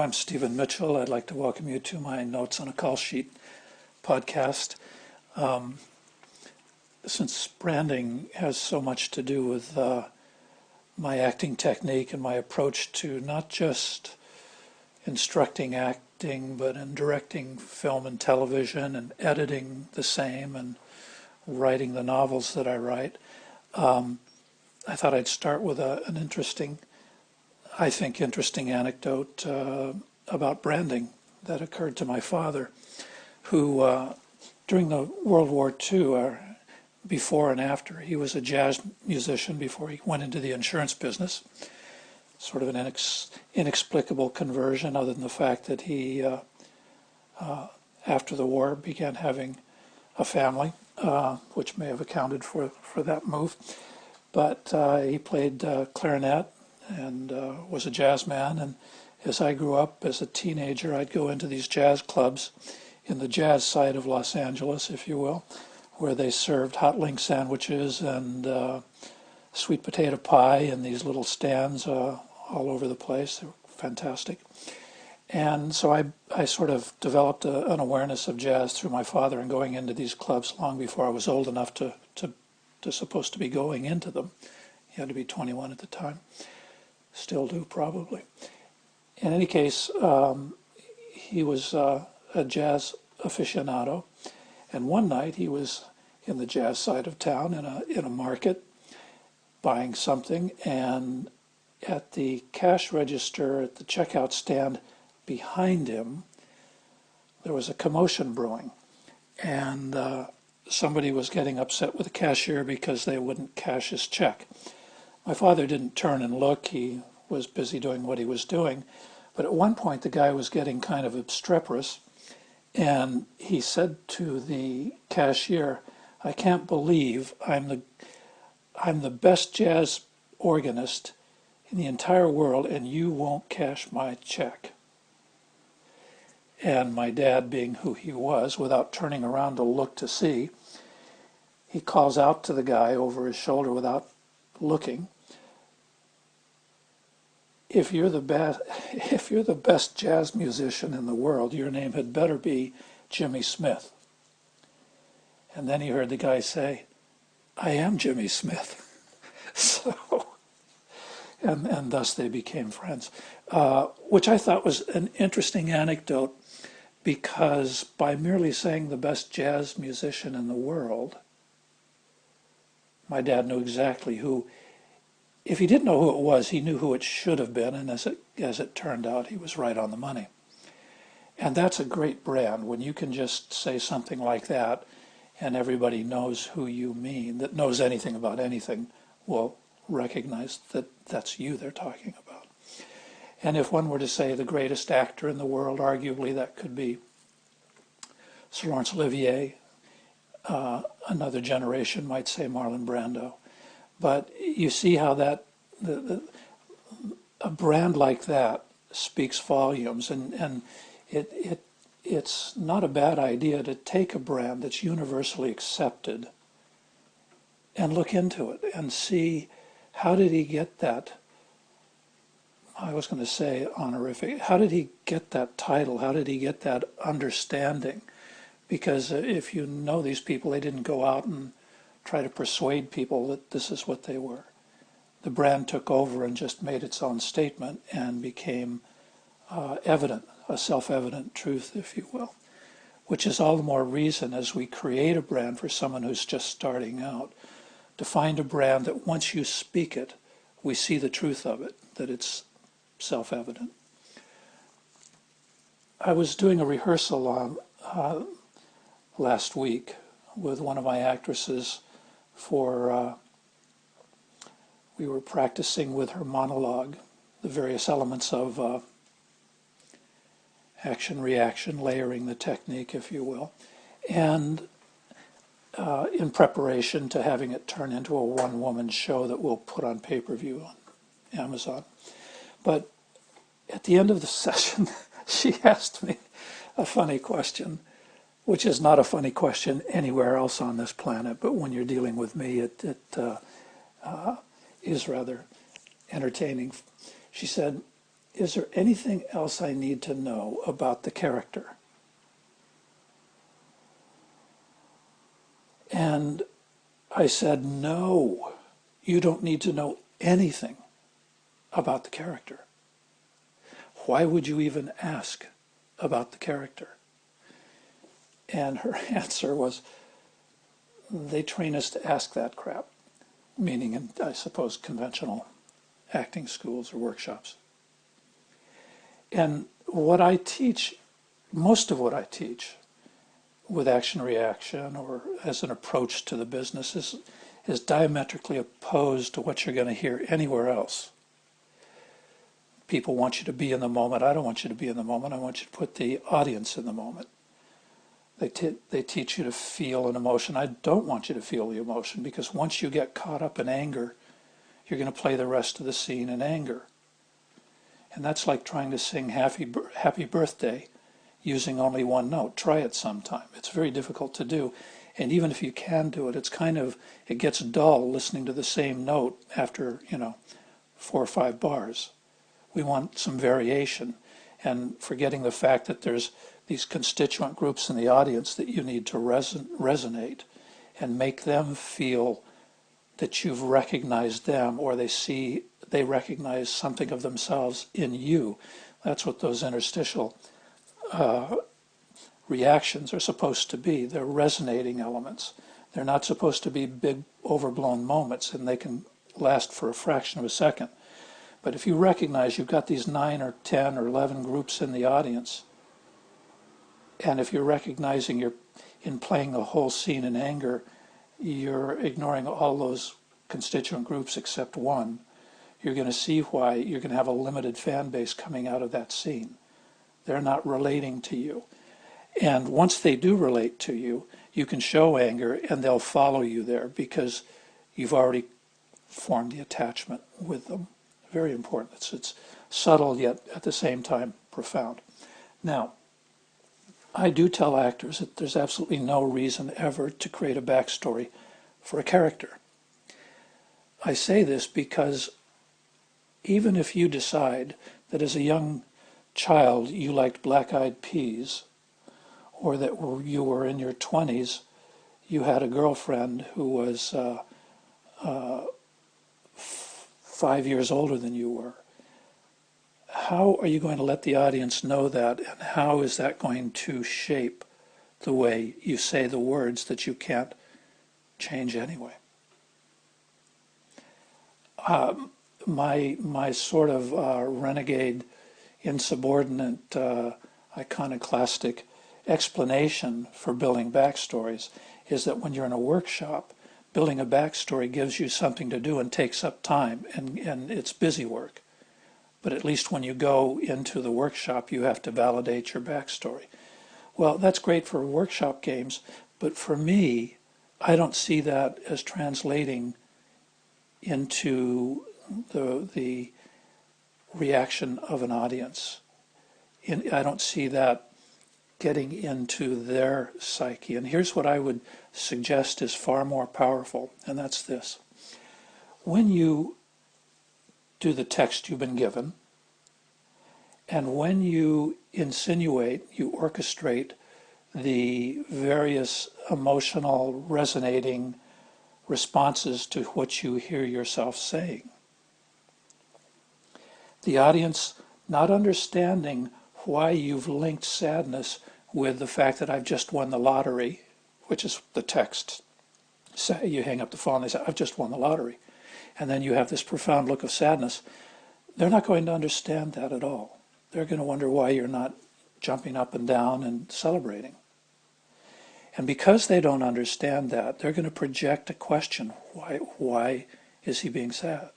I'm Stephen Mitchell. I'd like to welcome you to my Notes on a Call Sheet podcast. Since branding has so much to do with my acting technique and my approach to not just instructing acting, but in directing film and television and editing the same and writing the novels that I write, I thought I'd start with an interesting anecdote about branding that occurred to my father, who during the World War II, before and after, he was a jazz musician before he went into the insurance business. Sort of an inexplicable conversion, other than the fact that he, after the war, began having a family, which may have accounted for that move. But he played clarinet and was a jazz man. And as I grew up as a teenager, I'd go into these jazz clubs in the jazz side of Los Angeles, if you will, where they served hot link sandwiches and sweet potato pie in these little stands all over the place. They were fantastic. And so I sort of developed an awareness of jazz through my father and going into these clubs long before I was old enough to supposed to be going into them. He had to be 21 at the time. Still do, probably. In any case, he was a jazz aficionado, and one night he was in the jazz side of town in a market buying something, and at the cash register at the checkout stand behind him there was a commotion brewing, and somebody was getting upset with the cashier because they wouldn't cash his check. My father didn't turn and look. He was busy doing what he was doing. But at one point, the guy was getting kind of obstreperous, and he said to the cashier, "I can't believe I'm the best jazz organist in the entire world, and you won't cash my check." And my dad, being who he was, without turning around to look to see, he calls out to the guy over his shoulder without looking, if you're the best jazz musician in the world, your name had better be Jimmy Smith." And then he heard the guy say, "I am Jimmy Smith." And thus they became friends, which I thought was an interesting anecdote, because by merely saying the best jazz musician in the world, my dad knew exactly who. If he didn't know who it was, he knew who it should have been, and as it turned out, he was right on the money. And that's a great brand, when you can just say something like that and everybody knows who you mean, that knows anything about anything, will recognize that that's you they're talking about. And if one were to say the greatest actor in the world, arguably that could be Sir Laurence Olivier. Another generation might say Marlon Brando. But you see how that a brand like that speaks volumes, and it's not a bad idea to take a brand that's universally accepted and look into it and see, how did he get that? I was going to say honorific. How did he get that title? How did he get that understanding? Because if you know these people, they didn't go out and try to persuade people that this is what they were. The brand took over and just made its own statement and became evident, a self-evident truth, if you will, which is all the more reason, as we create a brand for someone who's just starting out, to find a brand that once you speak it, we see the truth of it, that it's self-evident. I was doing a rehearsal last week with one of my actresses we were practicing with her monologue, the various elements of action, reaction, layering the technique, if you will, and in preparation to having it turn into a one-woman show that we'll put on pay-per-view on Amazon. But at the end of the session, she asked me a funny question, which is not a funny question anywhere else on this planet, but when you're dealing with me, it is rather entertaining. She said, is there anything else I need to know about the character? And I said, no, you don't need to know anything about the character. Why would you even ask about the character? And her answer was, they train us to ask that crap, meaning in, I suppose, conventional acting schools or workshops. And what I teach, most of what I teach with action reaction or as an approach to the business is diametrically opposed to what you're going to hear anywhere else. People want you to be in the moment. I don't want you to be in the moment. I want you to put the audience in the moment. They teach you to feel an emotion. I don't want you to feel the emotion, because once you get caught up in anger, you're going to play the rest of the scene in anger. And that's like trying to sing Happy Birthday using only one note. Try it sometime. It's very difficult to do. And even if you can do it, it gets dull listening to the same note after, 4 or 5 bars. We want some variation, and forgetting the fact that there's these constituent groups in the audience that you need to resonate and make them feel that you've recognized them, or they recognize something of themselves in you. That's what those interstitial reactions are supposed to be. They're resonating elements. They're not supposed to be big overblown moments, and they can last for a fraction of a second. But if you recognize you've got these 9 or 10 or 11 groups in the audience, and if you're recognizing you're in playing the whole scene in anger, you're ignoring all those constituent groups except one, you're going to see why you're going to have a limited fan base coming out of that scene. They're not relating to you. And once they do relate to you, you can show anger and they'll follow you there because you've already formed the attachment with them. Very important. It's subtle yet at the same time profound. Now, I do tell actors that there's absolutely no reason ever to create a backstory for a character. I say this because even if you decide that as a young child you liked black-eyed peas, or that you were in your 20s, you had a girlfriend who was 5 years older than you were, how are you going to let the audience know that, and how is that going to shape the way you say the words that you can't change anyway? My sort of renegade, insubordinate, iconoclastic explanation for building backstories is that when you're in a workshop, building a backstory gives you something to do and takes up time, and it's busy work. But at least when you go into the workshop, you have to validate your backstory. Well, that's great for workshop games, but for me, I don't see that as translating into the reaction of an audience. I don't see that getting into their psyche. And here's what I would suggest is far more powerful, and that's this. When you do the text you've been given, and when you insinuate, you orchestrate the various emotional resonating responses to what you hear yourself saying, the audience not understanding why you've linked sadness with the fact that I've just won the lottery, which is the text. Say you hang up the phone and they say, I've just won the lottery. And then you have this profound look of sadness. They're not going to understand that at all. They're going to wonder why you're not jumping up and down and celebrating. And because they don't understand that, they're going to project a question. Why is he being sad?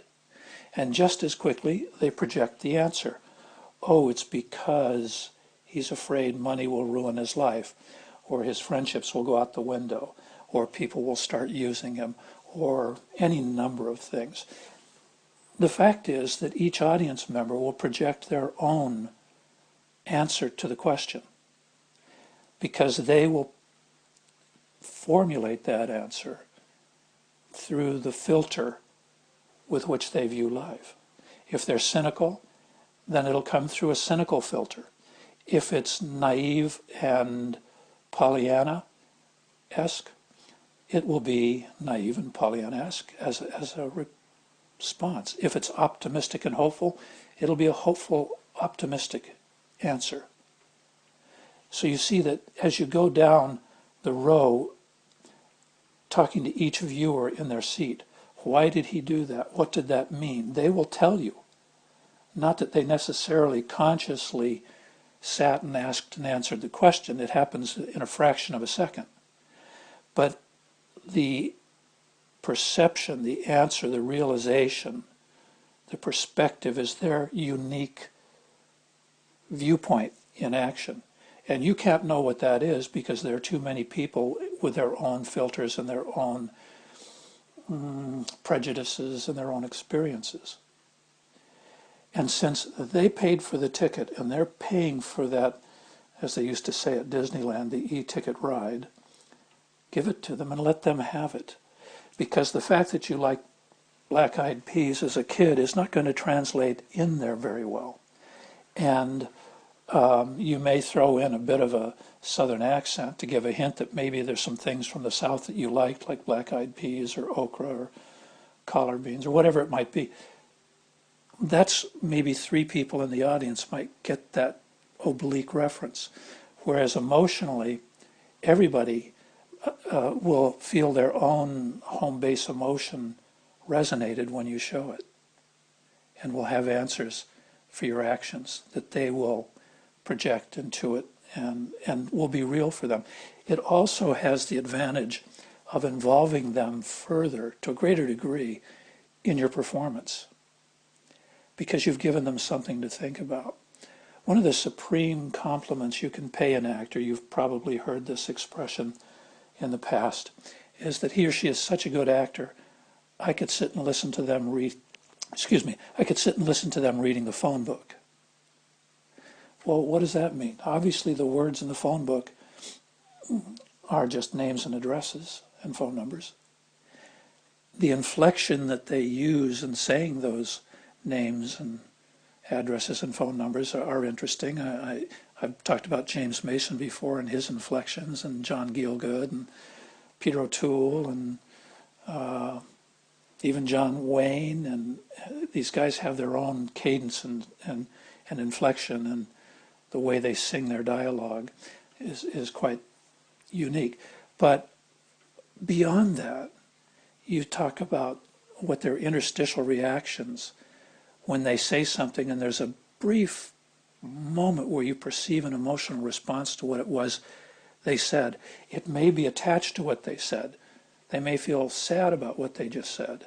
And just as quickly, they project the answer. Oh, it's because he's afraid money will ruin his life, or his friendships will go out the window, or people will start using him, or any number of things. The fact is that each audience member will project their own answer to the question, because they will formulate that answer through the filter with which they view life. If they're cynical, then it'll come through a cynical filter. If it's naive and Pollyanna-esque, it will be naive and Pollyanna-esque as a response. If it's optimistic and hopeful, it'll be a hopeful, optimistic answer. So you see that as you go down the row, talking to each viewer in their seat, why did he do that? What did that mean? They will tell you. Not that they necessarily consciously sat and asked and answered the question. It happens in a fraction of a second. But the perception, the answer, the realization, the perspective is their unique viewpoint in action. And you can't know what that is because there are too many people with their own filters and their own prejudices and their own experiences. And since they paid for the ticket and they're paying for that, as they used to say at Disneyland, the e-ticket ride, give it to them and let them have it. Because the fact that you like Black Eyed Peas as a kid is not going to translate in there very well. And you may throw in a bit of a Southern accent to give a hint that maybe there's some things from the South that you liked, like Black Eyed Peas or okra or collard beans or whatever it might be. That's maybe 3 people in the audience might get that oblique reference. Whereas emotionally, everybody will feel their own home base emotion resonated when you show it, and will have answers for your actions that they will project into it and will be real for them. It also has the advantage of involving them further, to a greater degree, in your performance, because you've given them something to think about. One of the supreme compliments you can pay an actor, you've probably heard this expression in the past, is that he or she is such a good actor, I could sit and listen to them reading the phone book. Well, what does that mean? Obviously, the words in the phone book are just names and addresses and phone numbers. The inflection that they use in saying those names and addresses and phone numbers are interesting. I've talked about James Mason before and his inflections, and John Gielgud and Peter O'Toole and even John Wayne, and these guys have their own cadence and inflection, and the way they sing their dialogue is quite unique. But beyond that, you talk about what their interstitial reactions when they say something and there's a brief moment where you perceive an emotional response to what it was they said. It may be attached to what they said. They may feel sad about what they just said.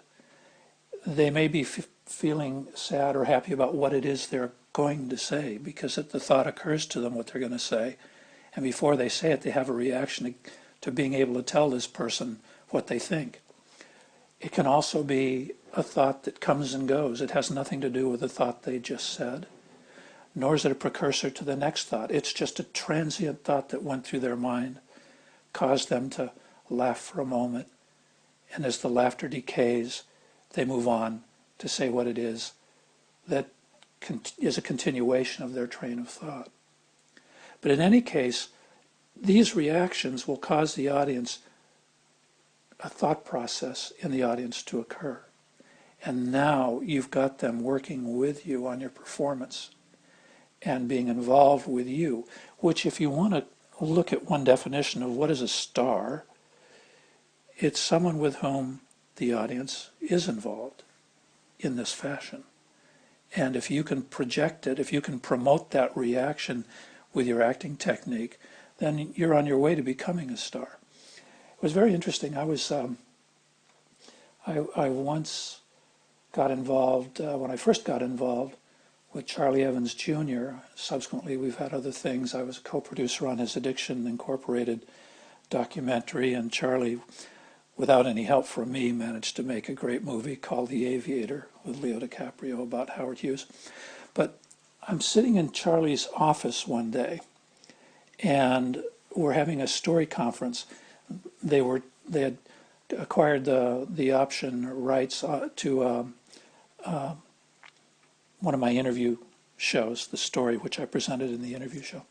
They may be feeling sad or happy about what it is they're going to say, because the thought occurs to them what they're going to say. And before they say it, they have a reaction to being able to tell this person what they think. It can also be a thought that comes and goes. It has nothing to do with the thought they just said, nor is it a precursor to the next thought. It's just a transient thought that went through their mind, caused them to laugh for a moment, and as the laughter decays, they move on to say what it is that is a continuation of their train of thought. But in any case, these reactions will cause the audience, a thought process in the audience to occur. And now you've got them working with you on your performance and being involved with you, which, if you want to look at one definition of what is a star, it's someone with whom the audience is involved in this fashion. And if you can project it, if you can promote that reaction with your acting technique, then you're on your way to becoming a star. It was very interesting. I once got involved, when I first got involved, with Charlie Evans Jr. Subsequently, we've had other things. I was a co-producer on his Addiction Incorporated documentary, and Charlie, without any help from me, managed to make a great movie called The Aviator with Leo DiCaprio about Howard Hughes. But I'm sitting in Charlie's office one day, and we're having a story conference. They had acquired the option rights to one of my interview shows, the story which I presented in the interview show.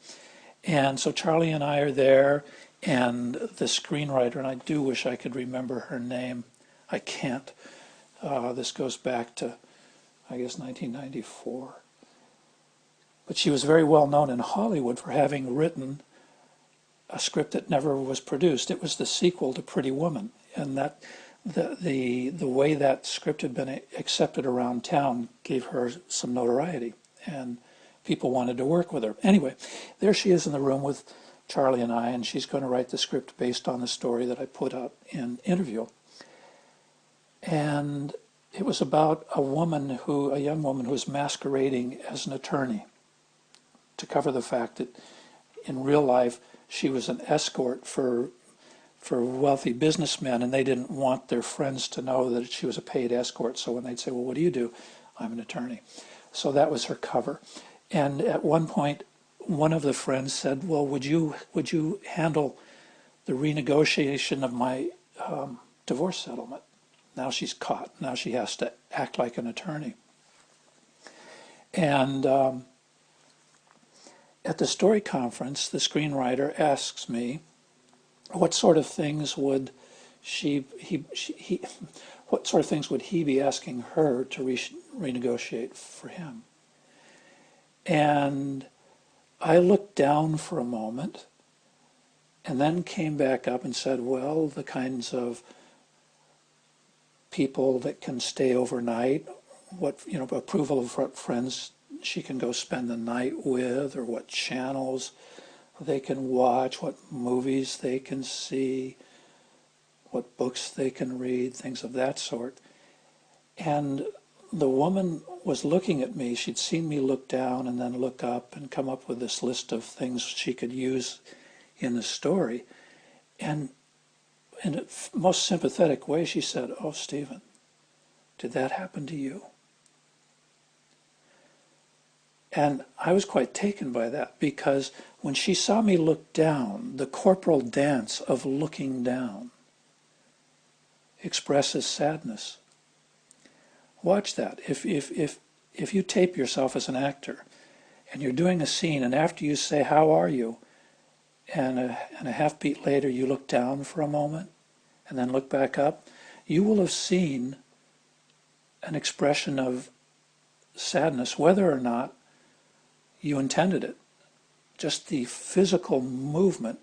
And so Charlie and I are there, and the screenwriter, and I do wish I could remember her name. I can't. This goes back to, I guess, 1994. But she was very well known in Hollywood for having written a script that never was produced. It was the sequel to Pretty Woman, and that the way that script had been accepted around town gave her some notoriety, and people wanted to work with her. Anyway, there she is in the room with Charlie and I, and she's going to write the script based on the story that I put out in interview. And it was about a young woman who was masquerading as an attorney to cover the fact that in real life she was an escort for wealthy businessmen, and they didn't want their friends to know that she was a paid escort. So when they'd say, well, what do you do? I'm an attorney. So that was her cover. And at one point, one of the friends said, well, would you handle the renegotiation of my divorce settlement? Now she's caught. Now she has to act like an attorney. And at the story conference, the screenwriter asks me, what sort of things would what sort of things would he be asking her to renegotiate for him? And I looked down for a moment and then came back up and said, well, the kinds of people that can stay overnight, approval of what friends she can go spend the night with, or what channels they can watch, what movies they can see, what books they can read, things of that sort. And the woman was looking at me. She'd seen me look down and then look up and come up with this list of things she could use in the story. And in a most sympathetic way, she said, oh, Stephen, did that happen to you? And I was quite taken by that, because when she saw me look down, the corporal dance of looking down expresses sadness. Watch that. If you tape yourself as an actor and you're doing a scene, and after you say, how are you? And a half beat later you look down for a moment and then look back up, you will have seen an expression of sadness, whether or not you intended it. Just the physical movement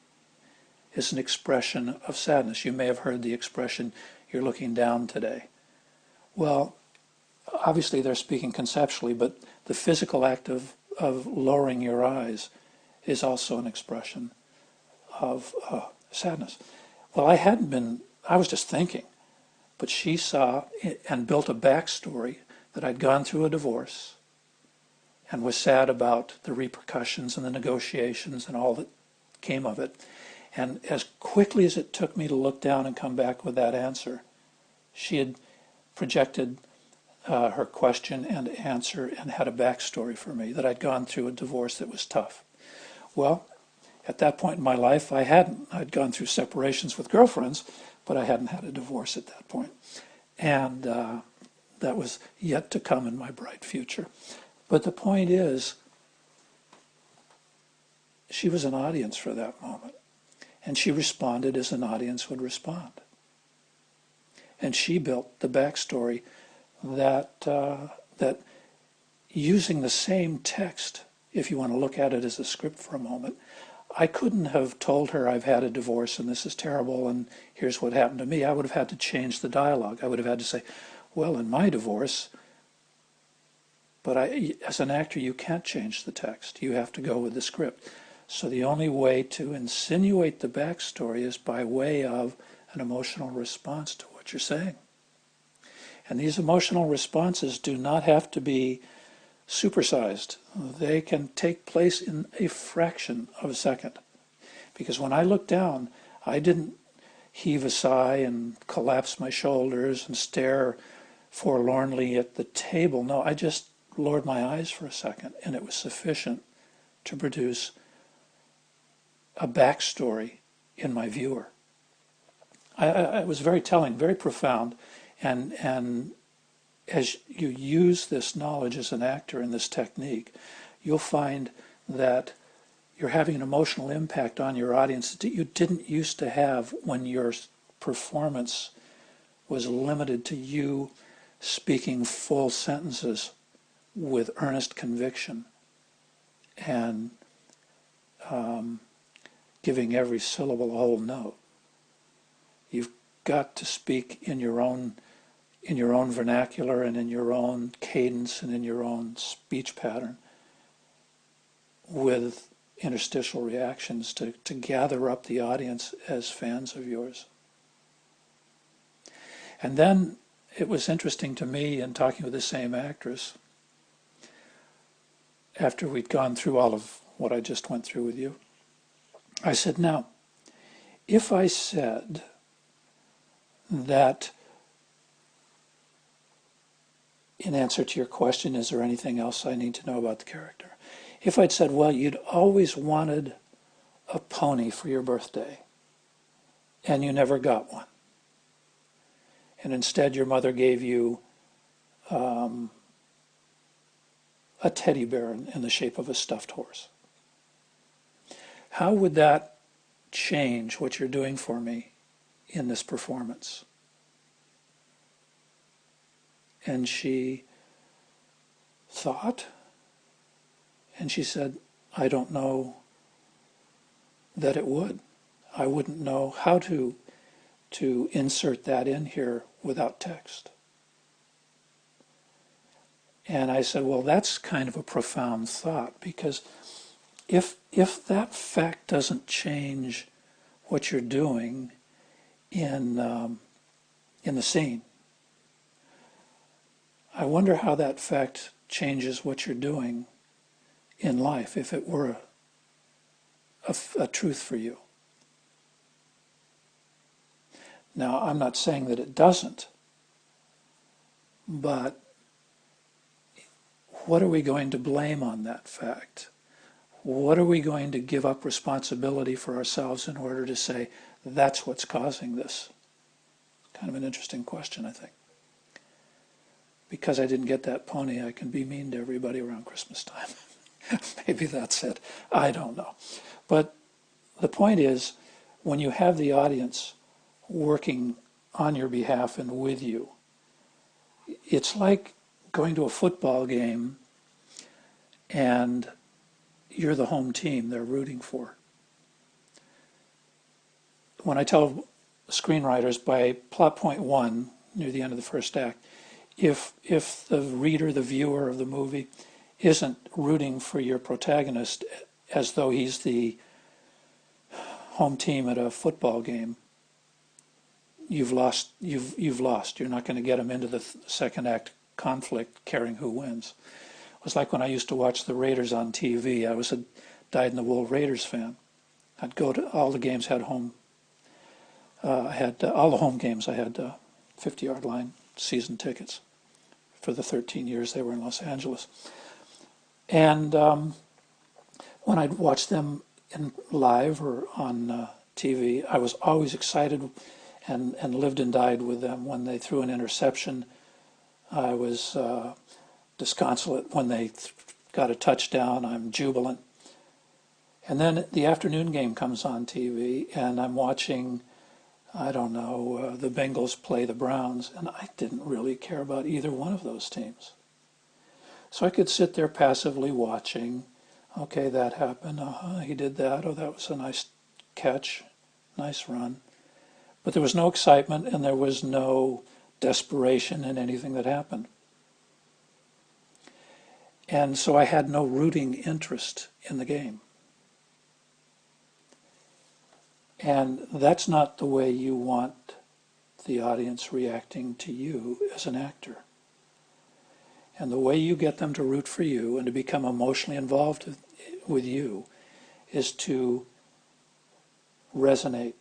is an expression of sadness. You may have heard the expression, you're looking down today. Well, obviously they're speaking conceptually, but the physical act of lowering your eyes is also an expression of sadness. Well, I was just thinking, but she saw and built a backstory that I'd gone through a divorce and was sad about the repercussions and the negotiations and all that came of it. And as quickly as it took me to look down and come back with that answer, she had projected her question and answer and had a backstory for me, that I'd gone through a divorce that was tough. Well, at that point in my life, I'd gone through separations with girlfriends, but I hadn't had a divorce at that point. And that was yet to come in my bright future. But the point is, she was an audience for that moment. And she responded as an audience would respond. And she built the backstory that using the same text, if you want to look at it as a script for a moment, I couldn't have told her I've had a divorce and this is terrible and here's what happened to me. I would have had to change the dialogue. I would have had to say, well, in my divorce, but as an actor, you can't change the text. You have to go with the script. So the only way to insinuate the backstory is by way of an emotional response to what you're saying. And these emotional responses do not have to be supersized. They can take place in a fraction of a second. Because when I looked down, I didn't heave a sigh and collapse my shoulders and stare forlornly at the table. No, I just lowered my eyes for a second, and it was sufficient to produce a backstory in my viewer. It was very telling, very profound, and as you use this knowledge as an actor and this technique, you'll find that you're having an emotional impact on your audience that you didn't used to have when your performance was limited to you speaking full sentences with earnest conviction and giving every syllable a whole note. You've got to speak in your own vernacular and in your own cadence and in your own speech pattern with interstitial reactions to gather up the audience as fans of yours. And then it was interesting to me in talking with the same actress, after we'd gone through all of what I just went through with you, I said, now, if I said that, in answer to your question, is there anything else I need to know about the character? If I'd said, well, you'd always wanted a pony for your birthday, and you never got one, and instead your mother gave you a teddy bear in the shape of a stuffed horse, how would that change what you're doing for me in this performance? And she thought, and she said, I don't know that it would. I wouldn't know how to insert that in here without text. And I said, well, that's kind of a profound thought, because if that fact doesn't change what you're doing in the scene, I wonder how that fact changes what you're doing in life if it were a truth for you. Now, I'm not saying that it doesn't, but what are we going to blame on that fact? What are we going to give up responsibility for ourselves in order to say, that's what's causing this? Kind of an interesting question, I think. Because I didn't get that pony, I can be mean to everybody around Christmas time. Maybe that's it. I don't know. But the point is, when you have the audience working on your behalf and with you, it's like going to a football game and you're the home team they're rooting for. When I tell screenwriters by plot point 1, near the end of the first act, if the reader, the viewer of the movie, isn't rooting for your protagonist as though he's the home team at a football game, you've lost. You're not going to get him into the second act conflict caring who wins. It was like when I used to watch the Raiders on TV. I was a dyed-in-the-wool Raiders fan. I'd go to all the games, had home. I had all the home games. I had 50-yard line season tickets for the 13 years they were in Los Angeles. And when I'd watch them in live or on TV, I was always excited and lived and died with them. When they threw an interception, I was disconsolate. When they got a touchdown, I'm jubilant. And then the afternoon game comes on TV, and I'm watching, I don't know, the Bengals play the Browns, and I didn't really care about either one of those teams. So I could sit there passively watching. Okay, that happened. He did that. Oh, that was a nice catch, nice run. But there was no excitement, and there was no desperation in anything that happened. And so I had no rooting interest in the game. And that's not the way you want the audience reacting to you as an actor. And the way you get them to root for you and to become emotionally involved with you is to resonate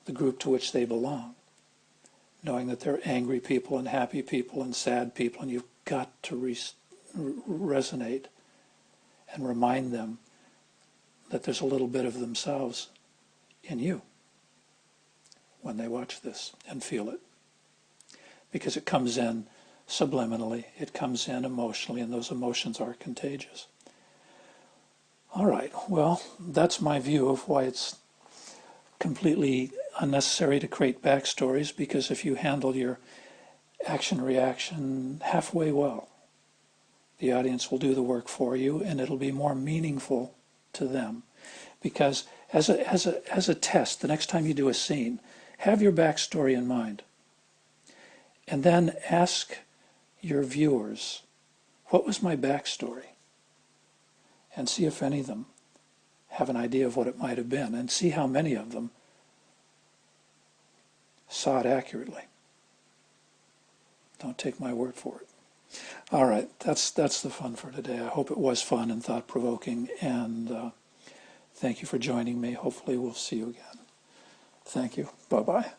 the group to which they belong, knowing that they're angry people and happy people and sad people, and you've got to resonate and remind them that there's a little bit of themselves in you when they watch this and feel it. because it comes in subliminally, it comes in emotionally, and those emotions are contagious. All right, well, that's my view of why it's completely unnecessary to create backstories, because if you handle your action reaction halfway well, the audience will do the work for you, and it'll be more meaningful to them. Because as a test, the next time you do a scene, have your backstory in mind. And then ask your viewers, what was my backstory? And see if any of them have an idea of what it might have been, and see how many of them saw it accurately. Don't take my word for it. All right, that's the fun for today. I hope it was fun and thought-provoking, and thank you for joining me. Hopefully we'll see you again. Thank you. Bye-bye.